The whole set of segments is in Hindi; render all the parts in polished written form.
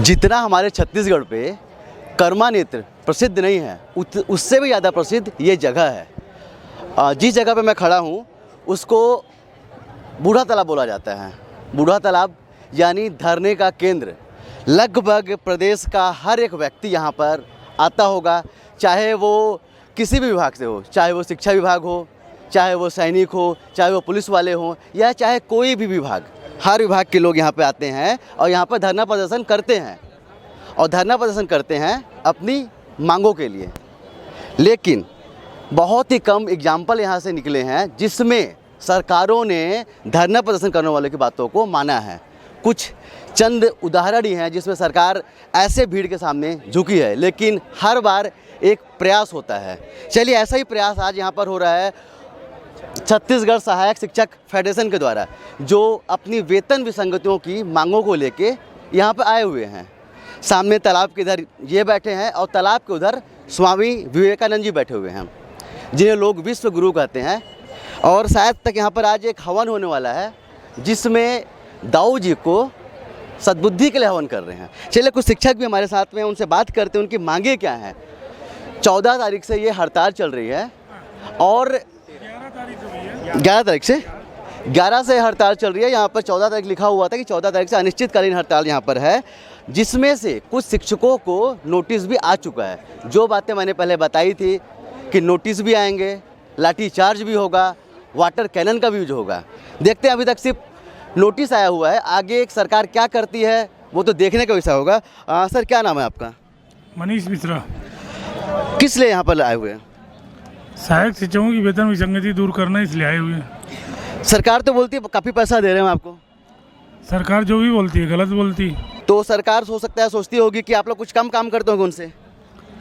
जितना हमारे छत्तीसगढ़ पे कर्मा नेत्र प्रसिद्ध नहीं है उससे भी ज़्यादा प्रसिद्ध ये जगह है। जिस जगह पे मैं खड़ा हूँ उसको बूढ़ा तालाब बोला जाता है। बूढ़ा तालाब यानी धरने का केंद्र। लगभग प्रदेश का हर एक व्यक्ति यहाँ पर आता होगा, चाहे वो किसी भी विभाग से हो, चाहे वो शिक्षा विभाग हो, चाहे वो सैनिक हो, चाहे वो पुलिस वाले हों, या चाहे कोई भी विभाग, हर विभाग के लोग यहाँ पे आते हैं और यहाँ पर धरना प्रदर्शन करते हैं और धरना प्रदर्शन करते हैं अपनी मांगों के लिए। लेकिन बहुत ही कम एग्जाम्पल यहाँ से निकले हैं जिसमें सरकारों ने धरना प्रदर्शन करने वालों की बातों को माना है। कुछ चंद उदाहरण ही हैं जिसमें सरकार ऐसे भीड़ के सामने झुकी है, लेकिन हर बार एक प्रयास होता है। चलिए, ऐसा ही प्रयास आज यहाँ पर हो रहा है छत्तीसगढ़ सहायक शिक्षक फेडरेशन के द्वारा, जो अपनी वेतन विसंगतियों की मांगों को लेके यहाँ पर आए हुए हैं। सामने तालाब के इधर ये बैठे हैं और तालाब के उधर स्वामी विवेकानंद जी बैठे हुए हैं, जिन्हें लोग विश्व गुरु कहते हैं। और शायद तक यहाँ पर आज एक हवन होने वाला है जिसमें दाऊ जी को सद्बुद्धि के लिए हवन कर रहे हैं। चलिए, कुछ शिक्षक भी हमारे साथ में, उनसे बात करते हैं उनकी मांगे क्या हैं। 14 तारीख से ये हड़ताल चल रही है और 11 तारीख से 11 से हड़ताल चल रही है। यहाँ पर 14 तारीख लिखा हुआ था कि 14 तारीख से अनिश्चितकालीन हड़ताल यहाँ पर है, जिसमें से कुछ शिक्षकों को नोटिस भी आ चुका है। जो बातें मैंने पहले बताई थी कि नोटिस भी आएंगे, लाठी चार्ज भी होगा, वाटर कैनन का भी यूज होगा। देखते हैं, अभी तक सिर्फ नोटिस आया हुआ है, आगे एक सरकार क्या करती है वो तो देखने का विषय होगा। सर, क्या नाम है आपका? मनीष मिश्रा। किस लिए यहाँ पर आए हुए हैं? सहायक शिक्षकों की वेतन विसंगति दूर करना, इसलिए आए हुए हैं। सरकार तो बोलती है काफ़ी पैसा दे रहे हैं आपको। सरकार जो भी बोलती है गलत बोलती। तो सरकार हो सकता है सोचती होगी कि आप लोग कुछ कम काम करते होंगे उनसे,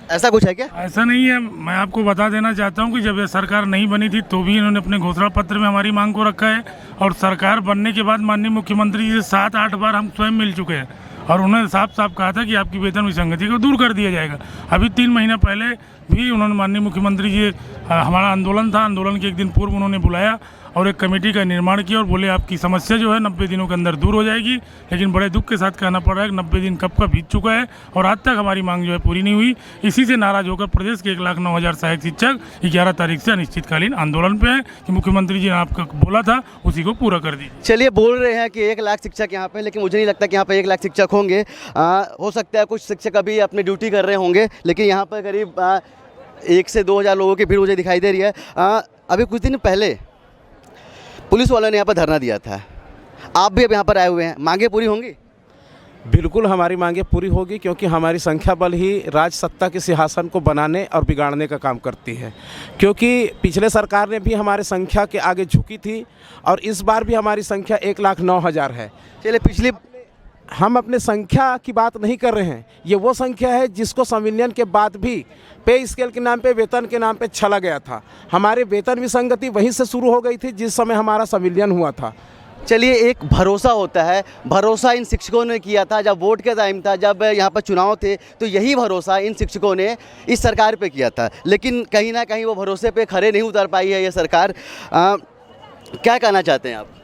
ऐसा कुछ है क्या? ऐसा नहीं है। मैं आपको बता देना चाहता हूं कि जब ये सरकार नहीं बनी थी तो भी इन्होंने अपने घोषणा पत्र में हमारी मांग को रखा है, और सरकार बनने के बाद माननीय मुख्यमंत्री जी से 7-8 बार हम स्वयं मिल चुके हैं और उन्होंने साफ साफ कहा था कि आपकी वेतन विसंगति को दूर कर दिया जाएगा। अभी 3 महीने पहले भी उन्होंने माननीय मुख्यमंत्री जी, हमारा आंदोलन था, आंदोलन के एक दिन पूर्व उन्होंने बुलाया और एक कमेटी का निर्माण किया और बोले आपकी समस्या जो है 90 दिनों के अंदर दूर हो जाएगी। लेकिन बड़े दुख के साथ कहना पड़ रहा है कि 90 दिन कब का बीत चुका है और आज तक हमारी मांग जो है पूरी नहीं हुई। इसी से नाराज होकर प्रदेश के 1,09,000 सहायक शिक्षक 11 तारीख से अनिश्चितकालीन आंदोलन पे है कि मुख्यमंत्री जी ने आपको बोला था उसी को पूरा कर दीजिए। चलिए, बोल रहे हैं कि 1 लाख शिक्षक यहाँ पे, लेकिन मुझे नहीं लगता कि यहाँ पे 1 लाख शिक्षक होंगे। हो सकता है कुछ शिक्षक अभी अपनी ड्यूटी कर रहे होंगे, लेकिन यहाँ पर करीब 1 से 2 हज़ार लोगों की भीड़ मुझे दिखाई दे रही है। अभी कुछ दिन पहले पुलिस वालों ने यहाँ पर धरना दिया था, आप भी अब यहाँ पर आए हुए हैं, मांगे पूरी होंगी? बिल्कुल हमारी मांगे पूरी होगी, क्योंकि हमारी संख्या बल ही राज सत्ता के सिंहासन को बनाने और बिगाड़ने का काम करती है। क्योंकि पिछले सरकार ने भी हमारे संख्या के आगे झुकी थी और इस बार भी हमारी संख्या 1,09,000 है। चलिए, पिछली हम अपने संख्या की बात नहीं कर रहे हैं, ये वो संख्या है जिसको संविलियन के बाद भी पे स्केल के नाम पे, वेतन के नाम पे छला गया था। हमारे वेतन विसंगति वहीं से शुरू हो गई थी जिस समय हमारा संविलियन हुआ था। चलिए, एक भरोसा होता है, भरोसा इन शिक्षकों ने किया था जब वोट के टाइम था, जब यहाँ पर चुनाव थे, तो यही भरोसा इन शिक्षकों ने इस सरकार पे किया था। लेकिन कहीं ना कहीं वो भरोसे पे खरे नहीं उतर पाई है ये सरकार। क्या कहना चाहते हैं आप?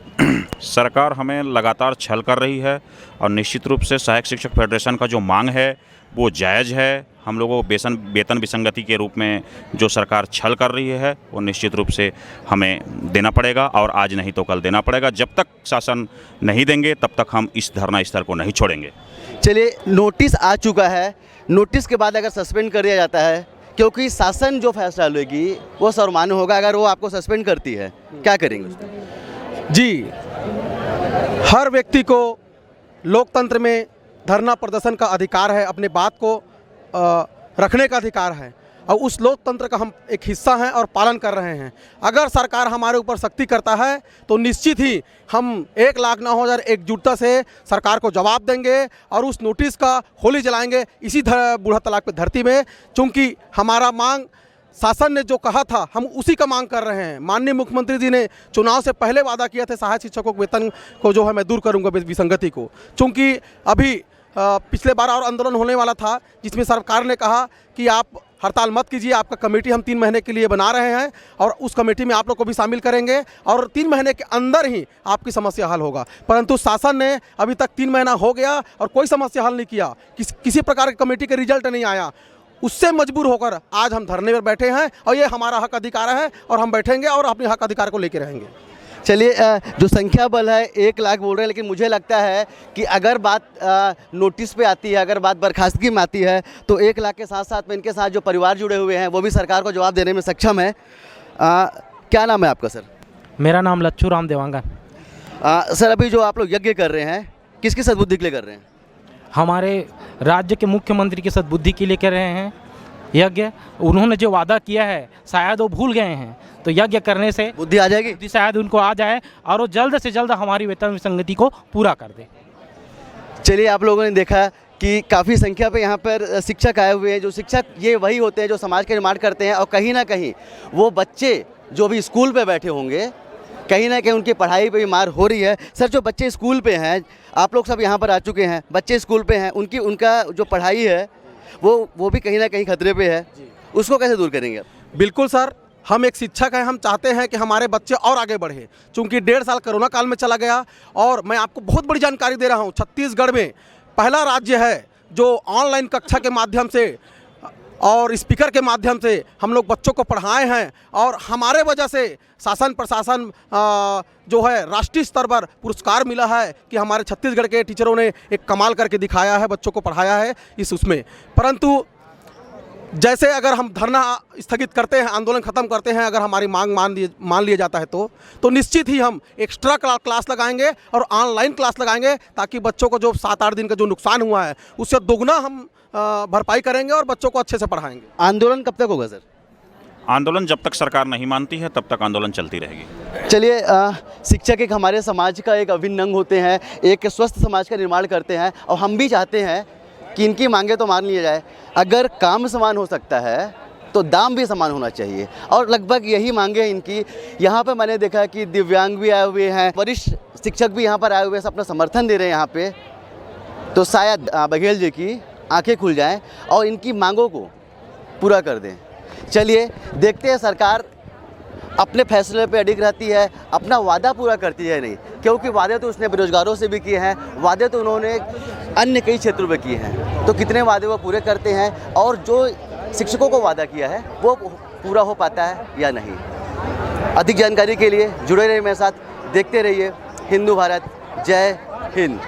सरकार हमें लगातार छल कर रही है और निश्चित रूप से सहायक शिक्षक फेडरेशन का जो मांग है वो जायज़ है। हम लोगों को वेतन विसंगति के रूप में जो सरकार छल कर रही है वो निश्चित रूप से हमें देना पड़ेगा और आज नहीं तो कल देना पड़ेगा। जब तक शासन नहीं देंगे तब तक हम इस धरना स्थल को नहीं छोड़ेंगे। चलिए, नोटिस आ चुका है, नोटिस के बाद अगर सस्पेंड कर दिया जाता है, क्योंकि शासन जो फैसला लेगी वो सर्वमान्य होगा, अगर वो आपको सस्पेंड करती है, क्या करेंगे? जी, हर व्यक्ति को लोकतंत्र में धरना प्रदर्शन का अधिकार है, अपने बात को रखने का अधिकार है और उस लोकतंत्र का हम एक हिस्सा हैं और पालन कर रहे हैं। अगर सरकार हमारे ऊपर सख्ती करता है तो निश्चित ही हम 1,09,000 एकजुटता से सरकार को जवाब देंगे और उस नोटिस का होली जलाएंगे इसी बूढ़ा तालाब की धरती में। चूँकि हमारा मांग शासन ने जो कहा था हम उसी का मांग कर रहे हैं। माननीय मुख्यमंत्री जी ने चुनाव से पहले वादा किया था सहायक शिक्षकों के वेतन को जो है मैं दूर करूंगा विसंगति को। चूँकि अभी पिछले बार और आंदोलन होने वाला था जिसमें सरकार ने कहा कि आप हड़ताल मत कीजिए। आपका कमेटी हम 3 महीने के लिए बना रहे हैं और उस कमेटी में आप लोग को भी शामिल करेंगे और 3 महीने के अंदर ही आपकी समस्या हल होगा। परंतु शासन ने अभी तक 3 महीना हो गया और कोई समस्या हल नहीं किया, किसी प्रकार की कमेटी का रिजल्ट नहीं आया। उससे मजबूर होकर आज हम धरने पर बैठे हैं और ये हमारा हक अधिकार है और हम बैठेंगे और अपने हक अधिकार को लेकर रहेंगे। चलिए, जो संख्या बल है 1 लाख बोल रहे हैं, लेकिन मुझे लगता है कि अगर बात नोटिस पे आती है, अगर बात बर्खास्तगी में आती है, तो 1 लाख के साथ साथ में इनके साथ जो परिवार जुड़े हुए हैं वो भी सरकार को जवाब देने में सक्षम है। क्या नाम है आपका सर? मेरा नाम लच्छू राम देवांगन। सर, अभी जो आप लोग यज्ञ कर रहे हैं किसकी सद्बुद्धि के लिए कर रहे हैं? हमारे राज्य के मुख्यमंत्री की सद्बुद्धि के लिए कर रहे हैं यज्ञ। उन्होंने जो वादा किया है शायद वो भूल गए हैं, तो यज्ञ करने से बुद्धि आ जाएगी। बुद्धि शायद उनको आ जाए और वो जल्द से जल्द हमारी वेतन विसंगति को पूरा कर दे। चलिए, आप लोगों ने देखा कि काफ़ी संख्या पे यहाँ पर शिक्षक आए हुए हैं। जो शिक्षक ये वही होते हैं जो समाज का निर्माण करते हैं और कहीं ना कहीं वो बच्चे जो भी स्कूल पे बैठे होंगे, कहीं ना कहीं उनकी पढ़ाई पे भी मार हो रही है। सर, जो बच्चे स्कूल पे हैं, आप लोग सब यहाँ पर आ चुके हैं, बच्चे स्कूल पे हैं, उनका जो पढ़ाई है वो भी कहीं ना कहीं खतरे पे है, उसको कैसे दूर करेंगे आप? बिल्कुल सर, हम एक शिक्षक हैं, हम चाहते हैं कि हमारे बच्चे और आगे बढ़े। चूँकि 1.5 साल कोरोना काल में चला गया और मैं आपको बहुत बड़ी जानकारी दे रहा हूँ, छत्तीसगढ़ में पहला राज्य है जो ऑनलाइन कक्षा के माध्यम से और स्पीकर के माध्यम से हम लोग बच्चों को पढ़ाए हैं और हमारे वजह से शासन प्रशासन जो है राष्ट्रीय स्तर पर पुरस्कार मिला है कि हमारे छत्तीसगढ़ के टीचरों ने एक कमाल करके दिखाया है, बच्चों को पढ़ाया है उसमें। परंतु जैसे अगर हम धरना स्थगित करते हैं, आंदोलन ख़त्म करते हैं, अगर हमारी मांग मान लिया जाता है तो निश्चित ही हम एक्स्ट्रा क्लास लगाएंगे और ऑनलाइन क्लास लगाएंगे, ताकि बच्चों को जो 7-8 दिन का जो नुकसान हुआ है उससे दोगुना हम भरपाई करेंगे और बच्चों को अच्छे से पढ़ाएंगे। आंदोलन कब तक होगा सर? आंदोलन जब तक सरकार नहीं मानती है तब तक आंदोलन चलती रहेगी। चलिए, शिक्षक एक हमारे समाज का एक अभिन्न अंग होते हैं, एक स्वस्थ समाज का निर्माण करते हैं और हम भी चाहते हैं कि इनकी मांगे तो मान लिया जाए। अगर काम समान हो सकता है तो दाम भी समान होना चाहिए और लगभग यही मांगे हैं इनकी। यहाँ पे मैंने देखा कि दिव्यांग भी आए हुए हैं, वरिष्ठ शिक्षक भी यहाँ पर आए हुए हैं, अपना समर्थन दे रहे हैं यहाँ पे। तो शायद बघेल जी की आंखें खुल जाएं और इनकी मांगों को पूरा कर दें। चलिए, देखते हैं सरकार अपने फैसले पे अडिग रहती है, अपना वादा पूरा करती है नहीं, क्योंकि वादे तो उसने बेरोजगारों से भी किए हैं, वादे तो उन्होंने अन्य कई क्षेत्रों में किए हैं। तो कितने वादे वो पूरे करते हैं और जो शिक्षकों को वादा किया है वो पूरा हो पाता है या नहीं। अधिक जानकारी के लिए जुड़े रहिए मेरे साथ, देखते रहिए हिंदू भारत। जय हिंद।